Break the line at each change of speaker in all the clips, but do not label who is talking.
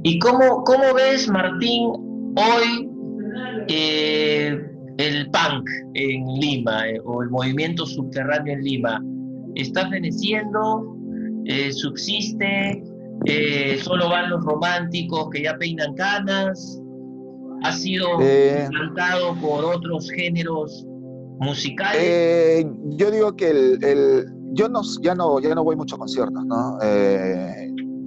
¿Y cómo ves, Martín, hoy el punk en Lima o el movimiento subterráneo en Lima? ¿Está feneciendo? ¿Subsiste? ¿Solo van los románticos que ya peinan canas? ¿Ha sido
Eh,
suplantado por otros géneros musicales?
yo digo que yo no, ya no voy mucho a conciertos, ¿no?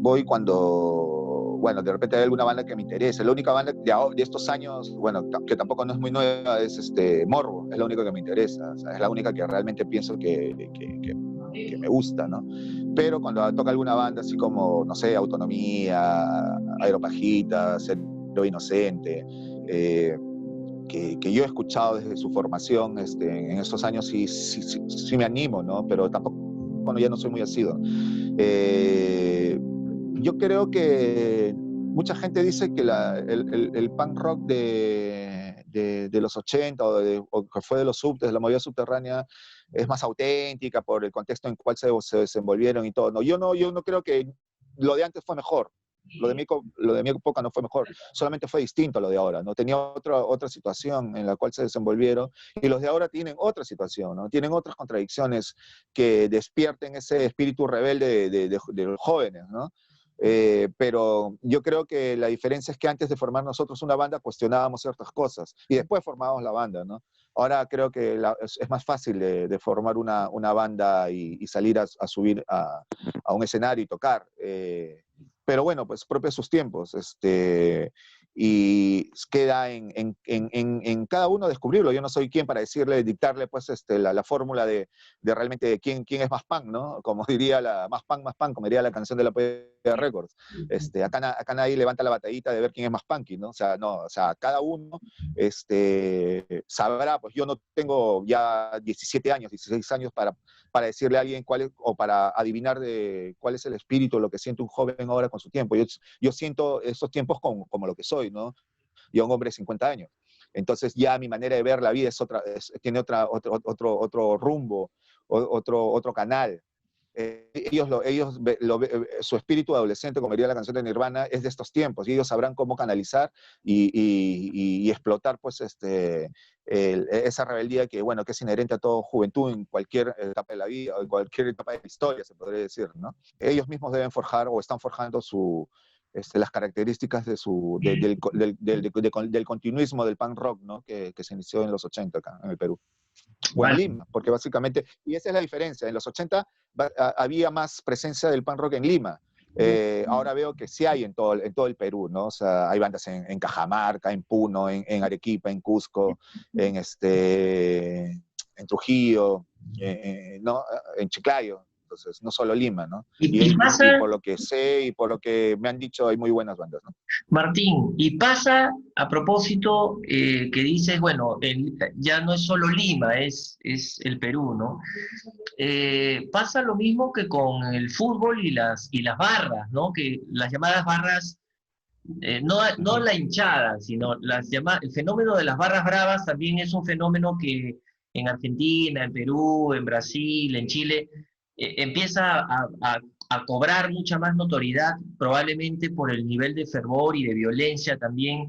Voy cuando, bueno, de repente hay alguna banda que me interese. La única banda de estos años, bueno, que tampoco no es muy nueva, es Morbo, es la única que me interesa, o sea, es la única que realmente pienso que me gusta, ¿no? Pero cuando toca alguna banda así como, no sé, Autonomía, Aeropajitas, Cero Inocente, eh, que yo he escuchado desde su formación en estos años, sí me animo, ¿no? Pero tampoco, bueno, ya no soy muy asiduo. Eh, yo creo que mucha gente dice que el punk rock de los 80 o que fue de los de la movida subterránea es más auténtica por el contexto en el cual se desenvolvieron y todo. No, yo no creo que lo de antes fue mejor. Lo de mi época no fue mejor, solamente fue distinto a lo de ahora, ¿no? Tenía otra situación en la cual se desenvolvieron y los de ahora tienen otra situación, ¿no? Tienen otras contradicciones que despierten ese espíritu rebelde de los jóvenes, ¿no? Pero yo creo que la diferencia es que antes de formar nosotros una banda cuestionábamos ciertas cosas y después formábamos la banda, ¿no? Ahora creo que es más fácil de formar una banda y salir a subir a un escenario y tocar. Pero bueno, pues propio de sus tiempos. Y queda en cada uno descubrirlo. Yo no soy quien para decirle, dictarle pues la fórmula de realmente de quién es más punk, ¿no? Como diría más punk, como diría la canción de la Polla Records. Acá nadie levanta la batallita de ver quién es más punky, ¿no? O sea, no, o sea, cada uno sabrá, pues yo no tengo ya 17 años, 16 años para decirle a alguien cuál es, o para adivinar de cuál es el espíritu, lo que siente un joven ahora con su tiempo. Yo siento estos tiempos como lo que soy, ¿no? Yo un hombre de 50 años. Entonces ya mi manera de ver la vida tiene otro rumbo, otro canal. Su espíritu adolescente, como diría la canción de Nirvana, es de estos tiempos y ellos sabrán cómo canalizar y explotar pues esa rebeldía que, bueno, que es inherente a toda juventud en cualquier etapa de la vida o en cualquier etapa de la historia, se podría decir, ¿no? Ellos mismos deben forjar o están forjando las características del continuismo del punk rock, ¿no? Que se inició en los 80 acá en el Perú o en
Vale.
Lima, porque básicamente, y esa es la diferencia, en los 80 había más presencia del punk rock en Lima. Ahora veo que sí hay en todo el Perú, ¿no? O sea, hay bandas en Cajamarca, en Puno, en Arequipa, en Cusco, en Trujillo, ¿no? En Chiclayo. Entonces, no solo Lima, ¿no?
Y
Y
pasa,
por lo que sé y por lo que me han dicho, hay muy buenas bandas, ¿no?
Martín, y pasa a propósito que dices, bueno, ya no es solo Lima, es el Perú, ¿no? Pasa lo mismo que con el fútbol y las barras, ¿no? Que las llamadas barras, no
Ujú.
la hinchada, sino el fenómeno de las barras bravas también es un fenómeno que en Argentina, en Perú, en Brasil, en Chile, empieza a cobrar mucha más notoriedad, probablemente por el nivel de fervor y de violencia también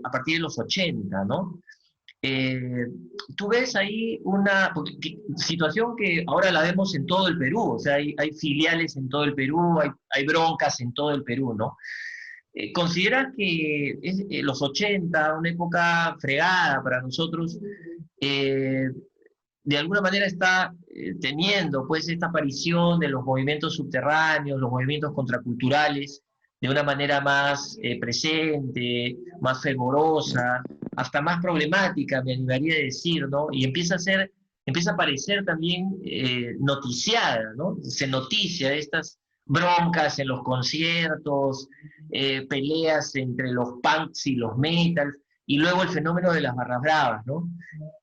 a partir de los 80, ¿no? Eh, Tú ves ahí una situación que ahora la vemos en todo el Perú, o sea, hay filiales en todo el Perú, hay broncas en todo el Perú, ¿no? ¿Consideras que los 80, una época fregada para nosotros, eh, de alguna manera está teniendo pues esta aparición de los movimientos subterráneos, los movimientos contraculturales, de una manera más presente, más fervorosa, hasta más problemática, me animaría a decir, ¿no? Y empieza a aparecer también noticiada, ¿no? Se noticia de estas broncas en los conciertos, peleas entre los punks y los metals, y luego el fenómeno de las barras bravas, ¿no?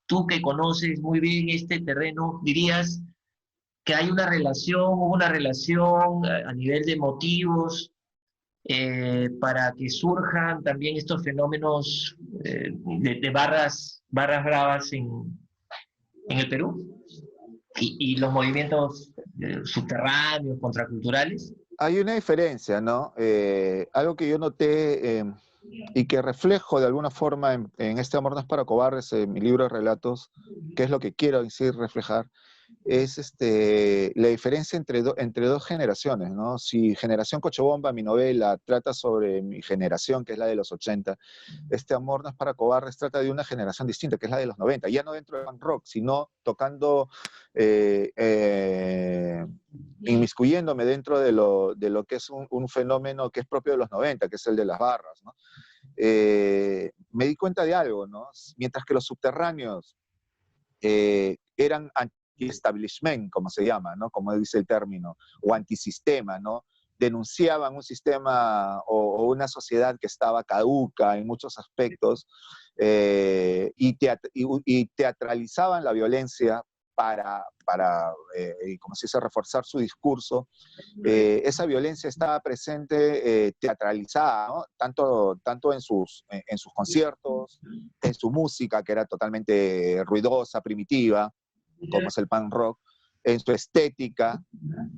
Tú que conoces muy bien este terreno, dirías que hay una relación, hubo una relación a nivel de motivos para que surjan también estos fenómenos de barras bravas en el Perú y los movimientos subterráneos, contraculturales.
hay una diferencia, ¿no? Algo que yo noté y que reflejo de alguna forma en este Amor no es para cobardes, en mi libro de relatos, que es lo que quiero decir reflejar, es la diferencia entre dos generaciones, ¿no? Si Generación Cochabamba, mi novela, trata sobre mi generación, que es la de los 80, este Amor no es para cobardes trata de una generación distinta, que es la de los 90, ya no dentro del punk rock, sino tocando, eh, eh, inmiscuyéndome dentro de lo que es un fenómeno que es propio de los 90, que es el de las barras, ¿no? Me di cuenta de algo, ¿no? Mientras que los subterráneos eran anti-establishment, como se llama, ¿no? Como dice el término, o antisistema, ¿no? Denunciaban un sistema o una sociedad que estaba caduca en muchos aspectos y teatralizaban la violencia para como se dice, reforzar su discurso. Esa violencia estaba presente, teatralizada, ¿no? Tanto en sus conciertos, en su música, que era totalmente ruidosa, primitiva, como es el punk rock, en su estética,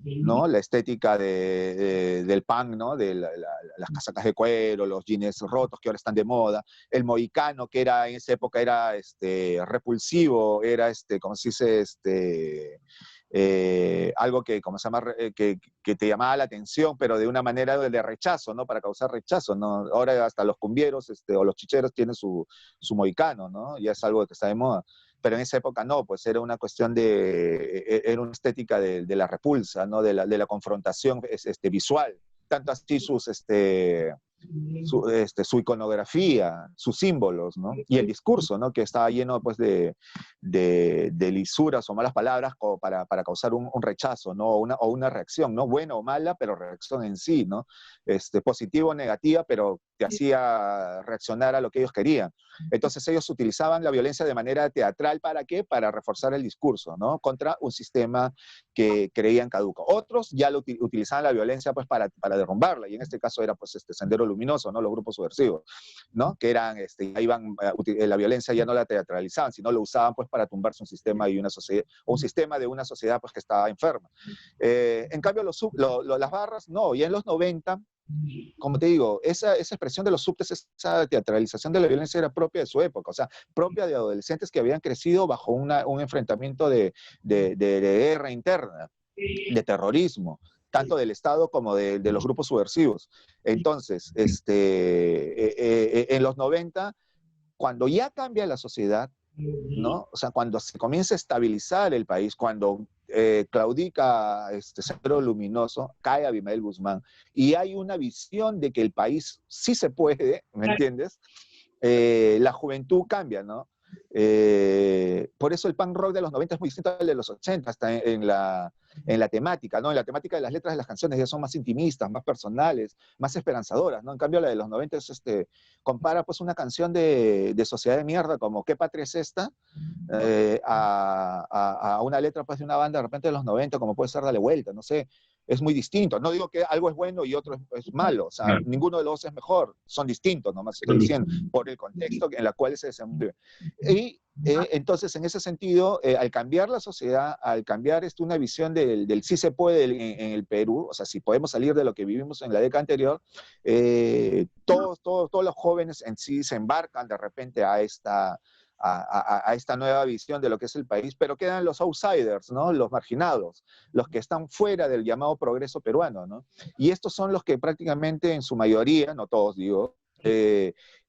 ¿no? La estética del punk, ¿no? Las casacas de cuero, los jeans rotos que ahora están de moda, el mohicano que en esa época era repulsivo, era, como se dice, algo que, como se llama, que te llamaba la atención, pero de una manera de rechazo, ¿no? Para causar rechazo, ¿no? Ahora hasta los cumbieros o los chicheros tienen su mohicano, ¿no? Ya es algo que está de moda. Pero en esa época no, pues era una cuestión era una estética de la repulsa, ¿no? De la confrontación visual. Tanto así su iconografía, sus símbolos, ¿no? Y el discurso, ¿no? Que estaba lleno, pues, de lisuras o malas palabras como para causar un rechazo, ¿no? O una reacción, ¿no? Buena o mala, pero reacción en sí, ¿no? Positiva o negativa, pero te hacía reaccionar a lo que ellos querían. Entonces ellos utilizaban la violencia de manera teatral, ¿para qué? Para reforzar el discurso, ¿no? Contra un sistema que creían caduco. Otros ya utilizaban la violencia, pues, para derrumbarla, y en este caso era, pues, Sendero Luminoso, ¿no? Los grupos subversivos, ¿no? Que eran, iban, la violencia ya no la teatralizaban, sino lo usaban, pues, para tumbarse un sistema y una sociedad, o un sistema de una sociedad, pues, que estaba enferma. En cambio, las barras, no, y en los 90, como te digo, esa expresión de los subtes, esa teatralización de la violencia era propia de su época, o sea, propia de adolescentes que habían crecido bajo un enfrentamiento de guerra interna, de terrorismo, tanto del Estado como de los grupos subversivos. Entonces, en los 90, cuando ya cambia la sociedad, ¿no? O sea, cuando se comienza a estabilizar el país, cuando claudica Sendero Luminoso, cae Abimael Guzmán, y hay una visión de que el país sí se puede, ¿me entiendes? La juventud cambia, ¿no? Por eso el punk rock de los 90 es muy distinto al de los 80, hasta en la temática, ¿no? En la temática de las letras de las canciones ya son más intimistas, más personales, más esperanzadoras, ¿no? En cambio la de los 90 compara, pues, una canción de sociedad de mierda como ¿Qué patria es esta? A una letra, pues, de una banda de repente de los 90, como puede ser Dale Vuelta, no sé, es muy distinto. No digo que algo es bueno y otro es malo, o sea, ninguno de los dos es mejor, son distintos, nomás estoy diciendo, por el contexto en el cual se desenvuelve. Y entonces, en ese sentido, al cambiar la sociedad, al cambiar una visión del sí se puede en el Perú, o sea, si podemos salir de lo que vivimos en la década anterior, todos los jóvenes en sí se embarcan de repente a esta nueva visión de lo que es el país, pero quedan los outsiders, ¿no? Los marginados, los que están fuera del llamado progreso peruano, ¿no? Y estos son los que prácticamente en su mayoría, no todos digo,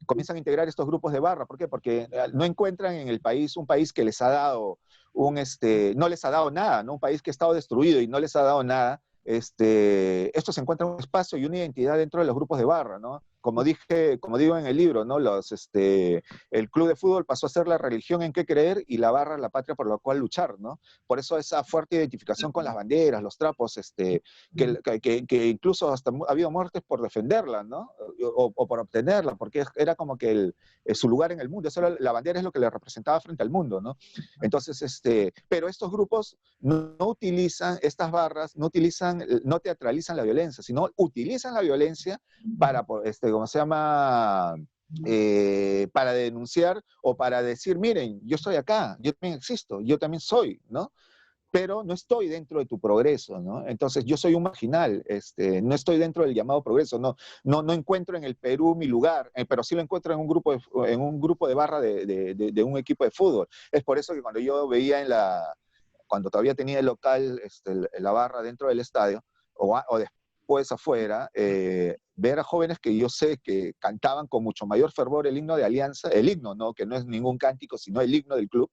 comienzan a integrar estos grupos de barra. ¿Por qué? Porque no encuentran en el país un país que les ha dado no les ha dado nada, ¿no? Un país que ha estado destruido y no les ha dado nada. Estos encuentran un espacio y una identidad dentro de los grupos de barra, ¿no? Como digo en el libro, ¿no? El club de fútbol pasó a ser la religión en que creer y la barra la patria por la cual luchar, ¿no? Por eso esa fuerte identificación con las banderas, los trapos, que incluso hasta ha habido muertes por defenderla, ¿no? O por obtenerla, porque era como que su lugar en el mundo. La bandera es lo que le representaba frente al mundo, ¿no? Entonces, pero estos grupos no utilizan estas barras, no teatralizan la violencia, sino utilizan la violencia para, ¿cómo se llama? Para denunciar o para decir, miren, yo estoy acá, yo también existo, yo también soy, ¿no? pero no estoy dentro de tu progreso, ¿no? Entonces yo soy un marginal, no estoy dentro del llamado progreso, no encuentro en el Perú mi lugar, pero sí lo encuentro en un grupo de barra de un equipo de fútbol. Es por eso que cuando yo veía cuando todavía tenía el local, la barra dentro del estadio, o después afuera, ver a jóvenes que yo sé que cantaban con mucho mayor fervor el himno de Alianza, el himno, ¿no? Que no es ningún cántico, sino el himno del club,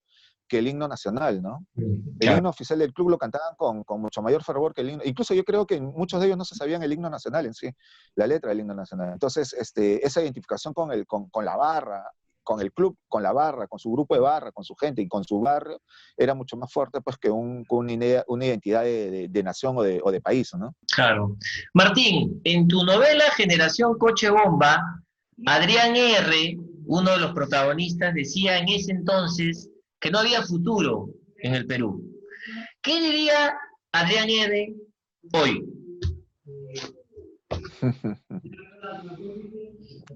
que el himno nacional, ¿no? El
Claro.
himno oficial del club lo cantaban con mucho mayor fervor que el himno. Incluso yo creo que muchos de ellos no se sabían el himno nacional en sí, la letra del himno nacional. Entonces, esa identificación con la barra, con el club, con la barra, con su grupo de barra, con su gente y con su barrio, era mucho más fuerte pues, que una identidad de nación o de país, ¿no?
Claro. Martín, en tu novela Generación Coche Bomba, Adrián R., uno de los protagonistas, decía en ese entonces que no había futuro en el Perú. ¿Qué diría Adrián R. hoy?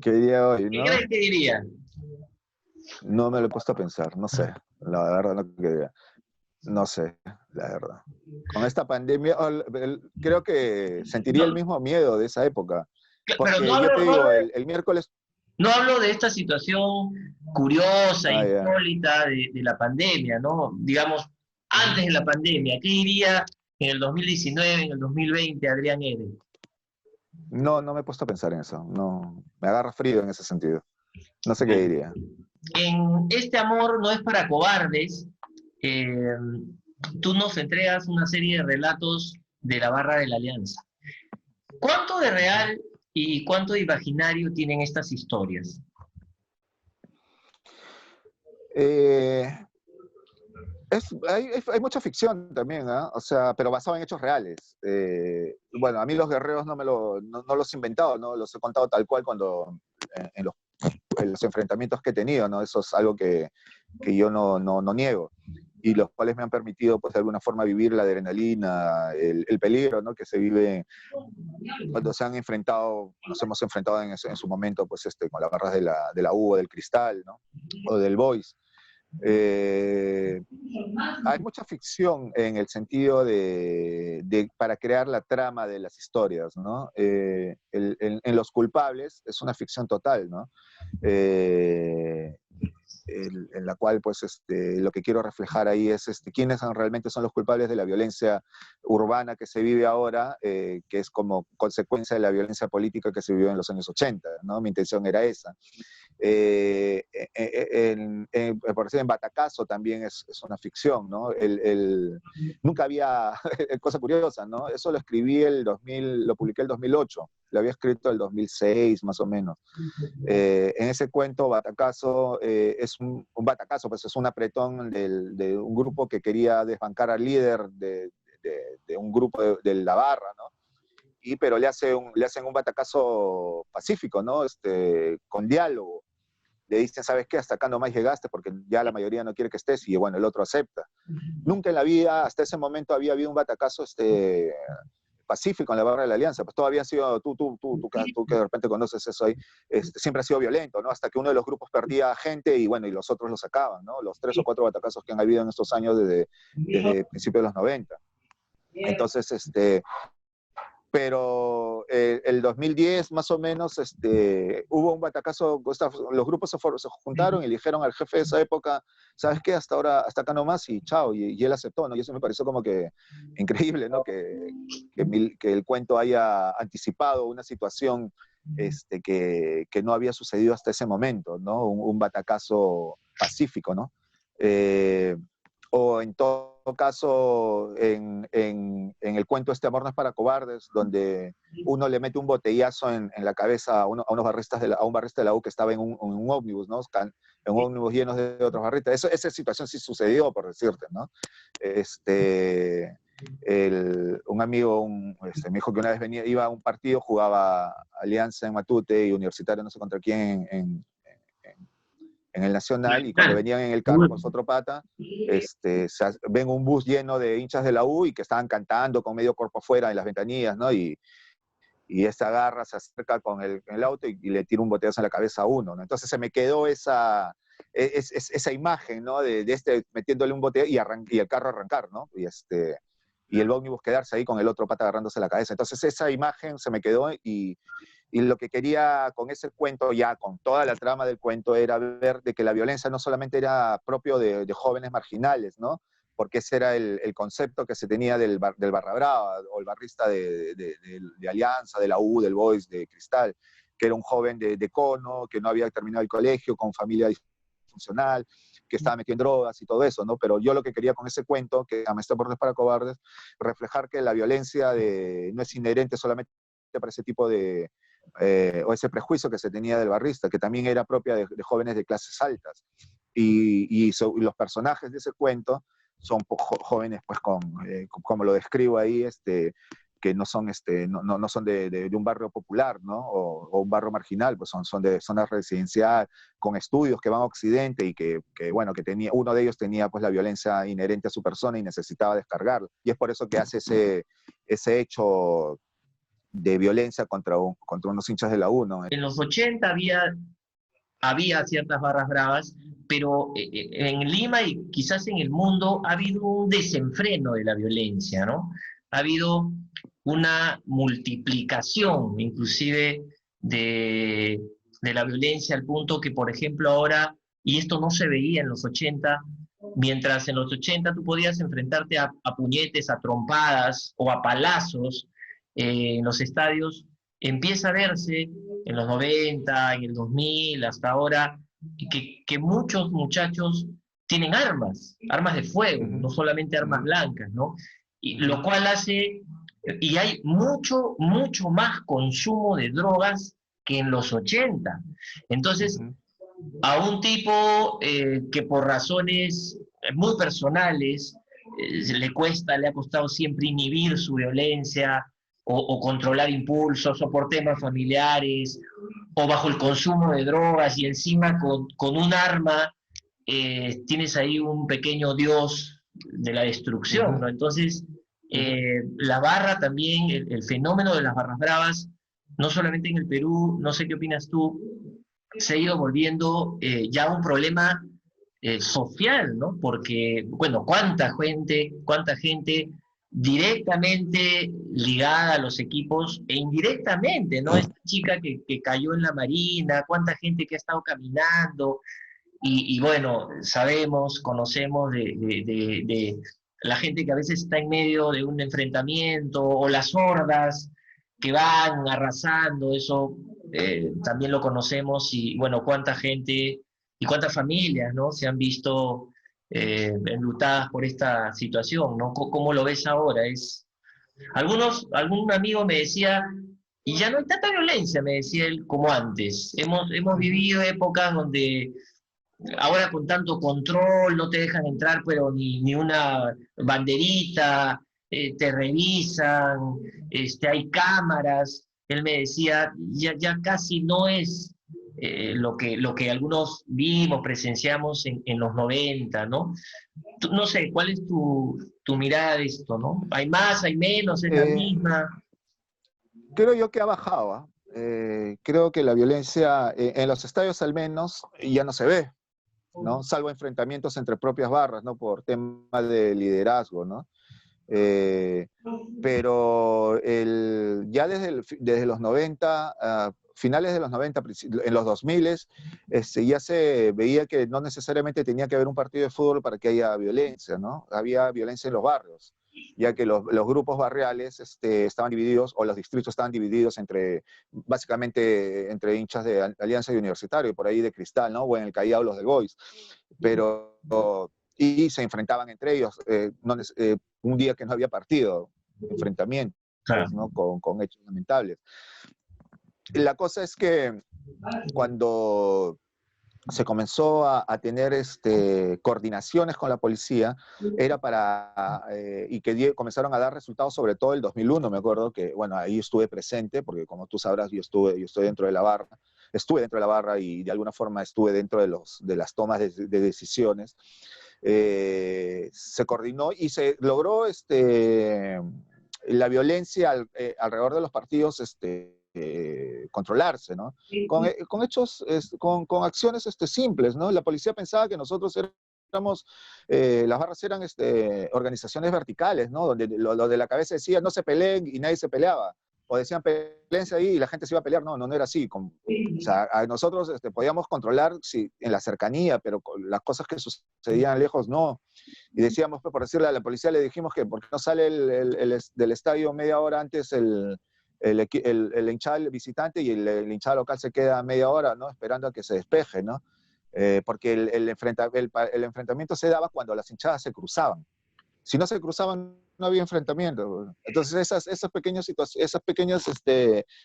¿Qué diría hoy,
¿Qué
no?
crees que diría?
No me lo he puesto a pensar, no sé. La verdad, no, no sé, la verdad. Con esta pandemia, creo que sentiría el
No,
mismo miedo de esa época.
pero no
Porque yo
hablo,
te
no hablo
digo, el miércoles.
No hablo de esta situación curiosa,
Ah, ya.
insólita de la pandemia, ¿no? Digamos, antes de la pandemia, ¿qué diría en el 2019, en el 2020, Adrián Eder?
No, no me he puesto a pensar en eso. No, me agarra frío en ese sentido. No sé qué
Bueno,
diría.
en Este amor no es para cobardes, eh, tú nos entregas una serie de relatos de la barra de la Alianza. ¿Cuánto de
Ujú.
real y cuánto de imaginario tienen estas historias?
Eh, hay mucha ficción también, ¿ah? O sea, pero basado en hechos reales. Bueno, a mí los guerreros no los he inventado, ¿no? Los he contado tal cual en los enfrentamientos que he tenido, ¿no? Eso es algo que yo no niego. Y los cuales me han permitido, pues, de alguna forma vivir la adrenalina, el peligro, ¿no? Que se vive cuando se han enfrentado, nos hemos enfrentado en su momento, pues, con las barras de la U o del Cristal, ¿no? O del Boys. Eh, Hay mucha ficción en el sentido para crear la trama de las historias, ¿no? En Los Culpables es una ficción total, ¿no? Eh, en la cual pues lo que quiero reflejar ahí es quiénes realmente son los culpables de la violencia urbana que se vive ahora, que es como consecuencia de la violencia política que se vivió en los años 80, ¿no? Mi intención era esa. Por decir, en Batacazo también es una ficción, ¿no? Nunca había, cosa curiosa, ¿no? Eso lo escribí lo publiqué el 2008, lo había escrito el 2006 más o menos. En ese cuento, Batacazo es un batacazo, pues es un apretón de un grupo que quería desbancar al líder de un grupo de la barra, ¿no? Pero le hacen un batacazo pacífico, ¿no? Con diálogo. Le dicen, ¿sabes qué? Hasta acá nomás llegaste porque ya la mayoría no quiere que estés y bueno, el otro acepta. Nunca en la vida, hasta ese momento, había habido un batacazo pacífico en la barra de la Alianza, pues todavía han sido, tú que de repente conoces eso ahí, siempre ha sido violento, ¿no? Hasta que uno de los grupos perdía gente y bueno, y los otros lo sacaban, ¿no? Los 3 o 4 batacazos que han habido en estos años desde principios de los 90. Entonces, pero el 2010 más o menos hubo un batacazo, los grupos se juntaron y le dijeron al jefe de esa época, ¿sabes qué? Hasta ahora, hasta acá nomás y chao, y él aceptó, ¿no? Y eso me pareció como que increíble, ¿no? Que el cuento haya anticipado una situación que no había sucedido hasta ese momento, ¿no? Un batacazo pacífico, ¿no? Eh, o en todo caso, en el cuento Amor no es para cobardes, donde uno le mete un botellazo en la cabeza a un barrista de la U que estaba en un ómnibus, ¿no? En un ómnibus lleno de otros barristas. Esa situación sí sucedió, por decirte, ¿no? Un amigo me dijo que una vez iba a un partido, jugaba Alianza en Matute y Universitario no sé contra quién en el Nacional, y cuando venían en el carro con su otro pata, ven un bus lleno de hinchas de la U y que estaban cantando con medio cuerpo afuera en las ventanillas, ¿no? Y y esta agarra, se acerca con el auto y le tira un botellazo en la cabeza a uno, ¿no? Entonces se me quedó esa imagen, ¿no? De este metiéndole un botellazo y el carro arrancar, ¿no? Y el ómnibus quedarse ahí con el otro pata agarrándose la cabeza. Entonces esa imagen se me quedó y lo que quería con ese cuento, ya con toda la trama del cuento, era ver de que la violencia no solamente era propio de jóvenes marginales, ¿no? Porque ese era el concepto que se tenía del Barra Brava, o el barrista de Alianza, de la U, del Boys, de Cristal, que era un joven de cono, que no había terminado el colegio, con familia disfuncional, que estaba metido en drogas y todo eso, ¿no? Pero yo lo que quería con ese cuento, que Amistad por para Cobardes, reflejar que la violencia no es inherente solamente para ese tipo o ese prejuicio que se tenía del barrista, que también era propia de jóvenes de clases altas. Y los personajes de ese cuento son jóvenes, pues, como lo describo ahí, que no son, no son de un barrio popular, ¿no? O un barrio marginal, pues son de zonas residencial, con estudios que van a Occidente y bueno, uno de ellos tenía, pues, la violencia inherente a su persona y necesitaba descargarla. Y es por eso que hace ese hecho de violencia contra unos hinchas de la U, ¿no?
En los 80 había ciertas barras bravas, pero en Lima y quizás en el mundo ha habido un desenfreno de la violencia, ¿no? Ha habido una multiplicación, inclusive, de la violencia al punto que, por ejemplo, ahora, y esto no se veía en los 80, mientras en los 80 tú podías enfrentarte a puñetes, a trompadas o a palazos en los estadios, empieza a verse en los 90, en el 2000, hasta ahora, que muchos muchachos tienen armas de fuego, no solamente armas blancas, ¿no? Y lo cual hace, y hay mucho más consumo de drogas que en los 80. Entonces, a un tipo que por razones muy personales le ha costado siempre inhibir su violencia o controlar impulsos o por temas familiares o bajo el consumo de drogas y encima con un arma tienes ahí un pequeño dios de la destrucción, ¿no? Entonces, la barra también, el fenómeno de las barras bravas, no solamente en el Perú, no sé qué opinas tú, se ha ido volviendo ya un problema social, ¿no? Porque, bueno, cuánta gente directamente ligada a los equipos e indirectamente, ¿no? Esta chica que cayó en la Marina, cuánta gente que ha estado caminando, y bueno, sabemos, conocemos de la gente que a veces está en medio de un enfrentamiento, o las hordas que van arrasando, eso también lo conocemos, y bueno, cuánta gente y cuántas familias, ¿no? Se han visto enlutadas por esta situación, ¿no? ¿Cómo lo ves ahora? Algún amigo me decía, y ya no hay tanta violencia, me decía él, como antes. Hemos vivido épocas donde ahora con tanto control no te dejan entrar, pero ni una banderita, te revisan, hay cámaras. Él me decía, ya casi no es lo que algunos vimos, presenciamos en los 90, ¿no? No sé, ¿cuál es tu mirada de esto, no? ¿Hay más, hay menos, es la
Eh,
misma?
Creo yo que ha bajado, ¿ah? Creo que la violencia en los estadios al menos ya no se ve, ¿no? Salvo enfrentamientos entre propias barras, ¿no? Por temas de liderazgo, ¿no? Eh, pero ya desde los 90, finales de los 90, en los 2000, ya se veía que no necesariamente tenía que haber un partido de fútbol para que haya violencia, ¿no? Había violencia en los barrios, ya que los grupos barriales estaban divididos, o los distritos estaban divididos básicamente entre hinchas de Alianza y Universitario, y por ahí de Cristal, ¿no? O en el Callao los del Boys. Pero y se enfrentaban entre ellos, un día que no había partido, enfrentamientos,
Claro.
¿no? Con hechos lamentables. La cosa es que cuando se comenzó a tener coordinaciones con la policía, era y que comenzaron a dar resultados, sobre todo el 2001, me acuerdo que, bueno, ahí estuve presente, porque como tú sabrás, yo estoy dentro de la barra, estuve dentro de la barra y de alguna forma estuve dentro de las tomas de decisiones. Se coordinó y se logró la violencia alrededor de los partidos controlarse, ¿no? Con hechos, con acciones simples, ¿no? La policía pensaba que nosotros éramos, las barras eran organizaciones verticales, ¿no? Donde lo de la cabeza decía no se peleen y nadie se peleaba. O decían peleense ahí y la gente se iba a pelear. No, no era así. O sea, nosotros podíamos controlar en la cercanía, pero las cosas que sucedían lejos no. Y decíamos, pues, por decirle a la policía, le dijimos que por qué no sale del estadio media hora antes el hinchado visitante y el hinchado local se queda media hora, ¿no? Esperando a que se despeje, ¿no? Porque el enfrentamiento se daba cuando las hinchadas se cruzaban. Si no se cruzaban, no había enfrentamiento. Entonces esas pequeñas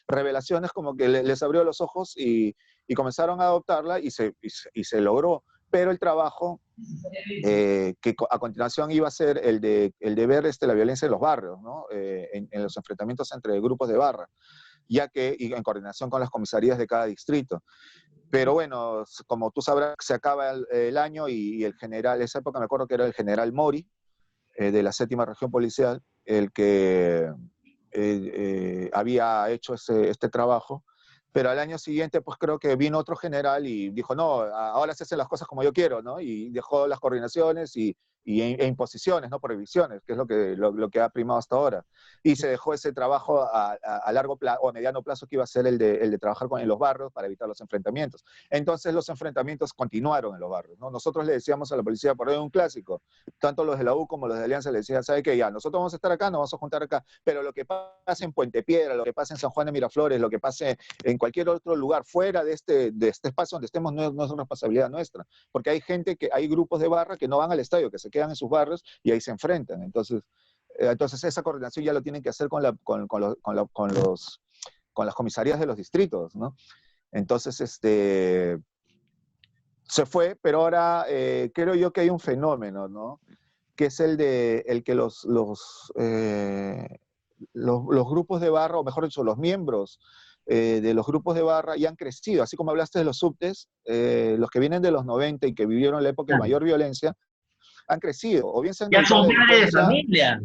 revelaciones como que les abrió los ojos y comenzaron a adoptarla y se logró. Pero el trabajo que a continuación iba a ser el de ver la violencia en los barrios, ¿no? En los enfrentamientos entre grupos de barra, ya que y en coordinación con las comisarías de cada distrito. Pero bueno, como tú sabrás, se acaba el año y el general, esa época me acuerdo que era el general Mori, de la 7ª Región Policial, el que había hecho este trabajo. Pero al año siguiente, pues creo que vino otro general y dijo, no, ahora se hacen las cosas como yo quiero, ¿no? Y dejó las coordinaciones e imposiciones, no prohibiciones, que es lo que ha primado hasta ahora. Y se dejó ese trabajo a largo plazo o a mediano plazo que iba a ser el de trabajar en los barrios para evitar los enfrentamientos. Entonces los enfrentamientos continuaron en los barrios, ¿no? Nosotros le decíamos a la policía, por ahí un clásico, tanto los de la U como los de Alianza le decían, ¿sabe qué? Ya, nosotros vamos a estar acá, nos vamos a juntar acá, pero lo que pasa en Puente Piedra, lo que pasa en San Juan de Miraflores, lo que pase en cualquier otro lugar fuera de este espacio donde estemos, no es responsabilidad nuestra, porque hay hay grupos de barra que no van al estadio, que se quedan en sus barrios y ahí se enfrentan. Entonces esa coordinación ya lo tienen que hacer con las comisarías de los distritos, ¿no? Entonces, se fue, pero ahora creo yo que hay un fenómeno, ¿no? Que es el que los grupos de barra, o mejor dicho, los miembros de los grupos de barra ya han crecido, así como hablaste de los subtes, los que vienen de los 90 y que vivieron la época de mayor violencia, han crecido, o bien se han
Ya
dedicado a
son
la
padres de
delincuencia,
familia,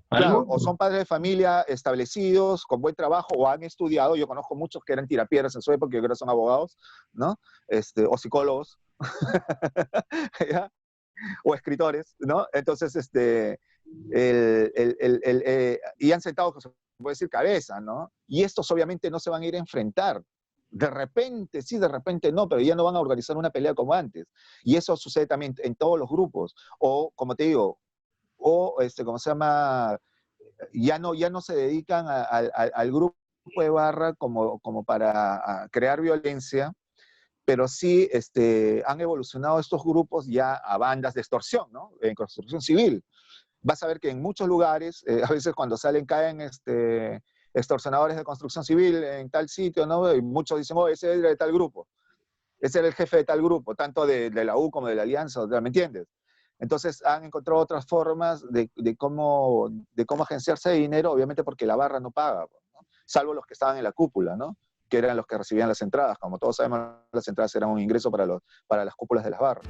claro, o
algunos.
son padres de familia establecidos, con buen trabajo, o han estudiado. Yo conozco muchos que eran tirapiedras en su época, yo creo que son abogados, ¿no? O psicólogos, ¿ya? O escritores, ¿no? Entonces, y han sentado, se puede decir, cabeza, ¿no? Y estos obviamente no se van a ir a enfrentar. De repente, sí, de repente no, pero ya no van a organizar una pelea como antes. Y eso sucede también en todos los grupos. O, como te digo, ¿cómo se llama? Ya no se dedican al grupo de barra como para crear violencia, pero sí han evolucionado estos grupos ya a bandas de extorsión, ¿no? En construcción civil. Vas a ver que en muchos lugares, a veces cuando caen extorsionadores de construcción civil en tal sitio, ¿no? Y muchos dicen, oh, ese era de tal grupo, ese era el jefe de tal grupo, tanto de la U como de la Alianza, ¿me entiendes? Entonces han encontrado otras formas de cómo agenciarse de dinero, obviamente porque la barra no paga, ¿no? Salvo los que estaban en la cúpula, ¿no? Que eran los que recibían las entradas. Como todos sabemos, las entradas eran un ingreso para las cúpulas de las barras.